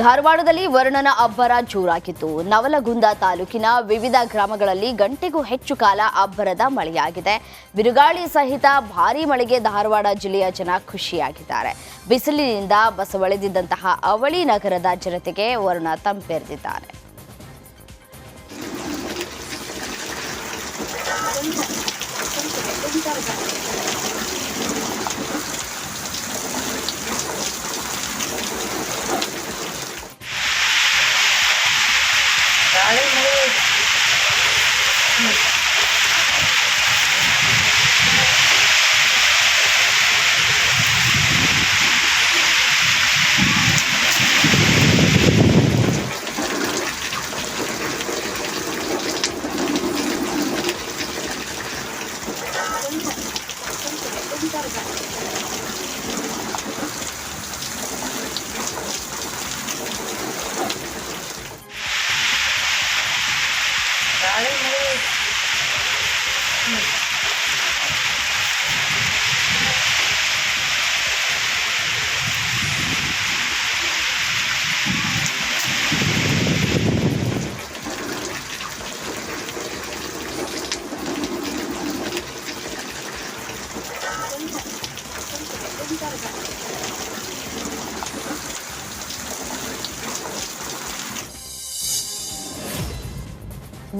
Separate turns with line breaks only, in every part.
ಧಾರವಾಡದಲ್ಲಿ ವರುಣನ ಅಬ್ಬರ ಜೋರಾಗಿತ್ತು. ನವಲಗುಂದ ತಾಲೂಕಿನ ವಿವಿಧ ಗ್ರಾಮಗಳಲ್ಲಿ ಗಂಟೆಗೂ ಹೆಚ್ಚು ಕಾಲ ಅಬ್ಬರದ ಮಳೆಯಾಗಿದೆ. ಬಿರುಗಾಳಿ ಸಹಿತ ಭಾರೀ ಮಳೆಗೆ ಧಾರವಾಡ ಜಿಲ್ಲೆಯ ಜನ ಖುಷಿಯಾಗಿದ್ದಾರೆ. ಬಿಸಿಲಿನಿಂದ ಬಸವಳಿದಿದ್ದಂತಹ ಅವಳಿ ನಗರದ ಜನತೆಗೆ ವರುಣ ತಂಪೆರೆದಿದ್ದಾರೆ.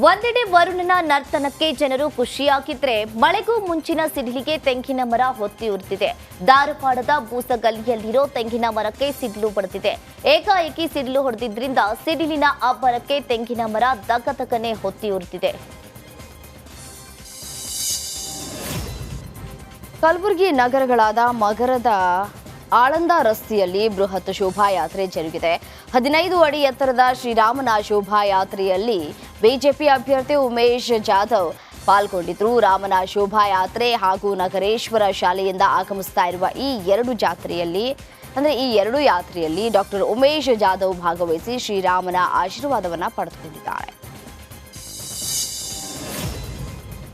ಒಂದೆಡೆ ವರುಣನ ನರ್ತನಕ್ಕೆ ಜನರು ಖುಷಿಯಾಗಿದ್ರೆ, ಮಳೆಗೂ ಮುಂಚಿನ ಸಿಡಿಲಿಗೆ ತೆಂಗಿನ ಮರ ಹೊತ್ತಿ ಉರಿದಿದೆ. ಧಾರವಾಡದ ಬೂಸಗಲ್ಲಿಯಲ್ಲಿರೋ ತೆಂಗಿನ ಮರಕ್ಕೆ ಸಿಡಿಲು ಬಡಿದಿದೆ. ಏಕಾಏಕಿ ಸಿಡಿಲು ಹೊಡೆದಿದ್ರಿಂದ ಸಿಡಿಲಿನ ಅಬ್ಬರಕ್ಕೆ ತೆಂಗಿನ ಮರ ದಗದಗನೆ ಹೊತ್ತಿ ಉರಿದಿದೆ. ಕಲಬುರಗಿ ನಗರಗಳಾದ ಮಗರದ ಆಳಂದ ರಸ್ತೆಯಲ್ಲಿ ಬೃಹತ್ ಶೋಭಾಯಾತ್ರೆ ಜರುಗಿದೆ. 15 ಅಡಿ ಎತ್ತರದ ಶ್ರೀರಾಮನ ಶೋಭಾಯಾತ್ರೆಯಲ್ಲಿ ಬಿಜೆಪಿ ಅಭ್ಯರ್ಥಿ ಉಮೇಶ್ ಜಾಧವ್ ಪಾಲ್ಗೊಂಡಿದ್ರು. ರಾಮನ ಶೋಭಾಯಾತ್ರೆ ಹಾಗೂ ನಗರೇಶ್ವರ ಶಾಲೆಯಿಂದ ಆಗಮಿಸ್ತಾ ಇರುವ ಈ ಎರಡು ಯಾತ್ರೆಯಲ್ಲಿ ಡಾಕ್ಟರ್ ಉಮೇಶ್ ಜಾಧವ್ ಭಾಗವಹಿಸಿ ಶ್ರೀರಾಮನ ಆಶೀರ್ವಾದವನ್ನ ಪಡೆದುಕೊಂಡಿದ್ದಾರೆ.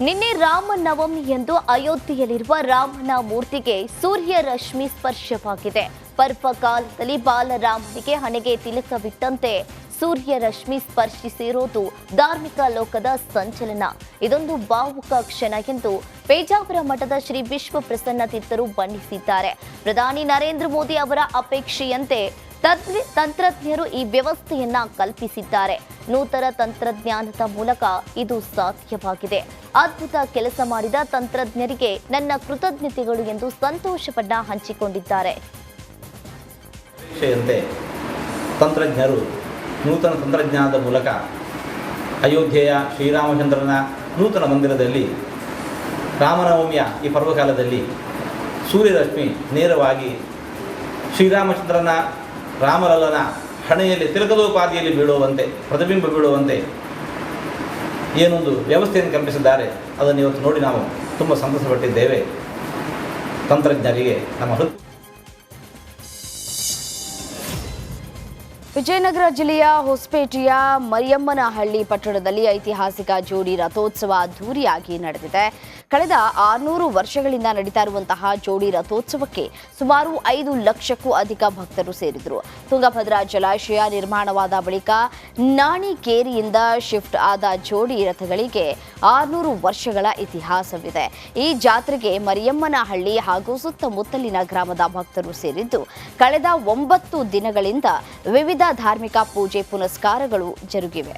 ನಿನ್ನೆ ರಾಮನವಮಿ ಎಂದು ಅಯೋಧ್ಯೆಯಲ್ಲಿರುವ ರಾಮನ ಮೂರ್ತಿಗೆ ಸೂರ್ಯ ರಶ್ಮಿ ಸ್ಪರ್ಶವಾಗಿದೆ. ಪರ್ವಕಾಲದಲ್ಲಿ ಬಾಲರಾಮನಿಗೆ ಹಣೆಗೆ ತಿಲಕವಿಟ್ಟಂತೆ ಸೂರ್ಯ ರಶ್ಮಿ ಸ್ಪರ್ಶಿಸಿರೋದು ಧಾರ್ಮಿಕ ಲೋಕದ ಸಂಚಲನ. ಇದೊಂದು ಭಾವುಕ ಕ್ಷಣ ಎಂದು ಪೇಜಾವರ ಮಠದ ಶ್ರೀ ವಿಶ್ವ ಪ್ರಸನ್ನ ತೀರ್ಥರು ಬಣ್ಣಿಸಿದ್ದಾರೆ. ಪ್ರಧಾನಿ ನರೇಂದ್ರ ಮೋದಿ ಅವರ ಅಪೇಕ್ಷೆಯಂತೆ ತಂತ್ರಜ್ಞರು ಈ ವ್ಯವಸ್ಥೆಯನ್ನ ಕಲ್ಪಿಸಿದ್ದಾರೆ. ನೂತನ ತಂತ್ರಜ್ಞಾನದ ಮೂಲಕ ಇದು ಸಾಧ್ಯವಾಗಿದೆ. ಅದ್ಭುತ ಕೆಲಸ ಮಾಡಿದ ತಂತ್ರಜ್ಞರಿಗೆ ನನ್ನ ಕೃತಜ್ಞತೆಗಳು ಎಂದು ಸಂತೋಷವನ್ನ ಹಂಚಿಕೊಂಡಿದ್ದಾರೆ.
ತಂತ್ರಜ್ಞರು ನೂತನ ತಂತ್ರಜ್ಞಾನದ ಮೂಲಕ ಅಯೋಧ್ಯೆಯ ಶ್ರೀರಾಮಚಂದ್ರನ ನೂತನ ಮಂದಿರದಲ್ಲಿ ರಾಮನವಮಿಯ ಈ ಪರ್ವಕಾಲದಲ್ಲಿ ಸೂರ್ಯರಶ್ಮಿ ನೇರವಾಗಿ ಶ್ರೀರಾಮಚಂದ್ರನ ರಾಮಲಲ್ಲನ ಹಣೆಯಲ್ಲಿ ತಿಲಕದೋಪಾದಿಯಲ್ಲಿ ಬೀಳುವಂತೆ, ಪ್ರತಿಬಿಂಬ ಬೀಳುವಂತೆ ಏನೊಂದು ವ್ಯವಸ್ಥೆಯನ್ನು ಕಲ್ಪಿಸಿದ್ದಾರೆ. ಅದನ್ನು ಇವತ್ತು ನೋಡಿ ನಾವು ತುಂಬ ಸಂತಸಪಟ್ಟಿದ್ದೇವೆ. ತಂತ್ರಜ್ಞರಿಗೆ ನಮ್ಮ
ವಿಜಯನಗರ ಜಿಲ್ಲೆಯ ಹೊಸಪೇಟೆಯ ಮರಿಯಮ್ಮನಹಳ್ಳಿ ಪಟ್ಟಣದಲ್ಲಿ ಐತಿಹಾಸಿಕ ಜೋಡಿ ರಥೋತ್ಸವ ಅದ್ದೂರಿಯಾಗಿ ನಡೆದಿದೆ. ಕಳೆದ 600 ವರ್ಷಗಳಿಂದ ನಡೀತಾ ಇರುವಂತಹ ಜೋಡಿ ರಥೋತ್ಸವಕ್ಕೆ ಸುಮಾರು 5 ಲಕ್ಷಕ್ಕೂ ಅಧಿಕ ಭಕ್ತರು ಸೇರಿದರು. ತುಂಗಭದ್ರಾ ಜಲಾಶಯ ನಿರ್ಮಾಣವಾದ ಬಳಿಕ ನಾಣಿಕೇರಿಯಿಂದ ಶಿಫ್ಟ್ ಆದ ಜೋಡಿ ರಥಗಳಿಗೆ 600 ವರ್ಷಗಳ ಇತಿಹಾಸವಿದೆ. ಈ ಜಾತ್ರೆಗೆ ಮರಿಯಮ್ಮನಹಳ್ಳಿ ಹಾಗೂ ಸುತ್ತಮುತ್ತಲಿನ ಗ್ರಾಮದ ಭಕ್ತರು ಸೇರಿದ್ದು, ಕಳೆದ 9 ದಿನಗಳಿಂದ ವಿವಿಧ ಧಾರ್ಮಿಕ ಪೂಜೆ ಪುನಸ್ಕಾರಗಳು ಜರುಗಿವೆ.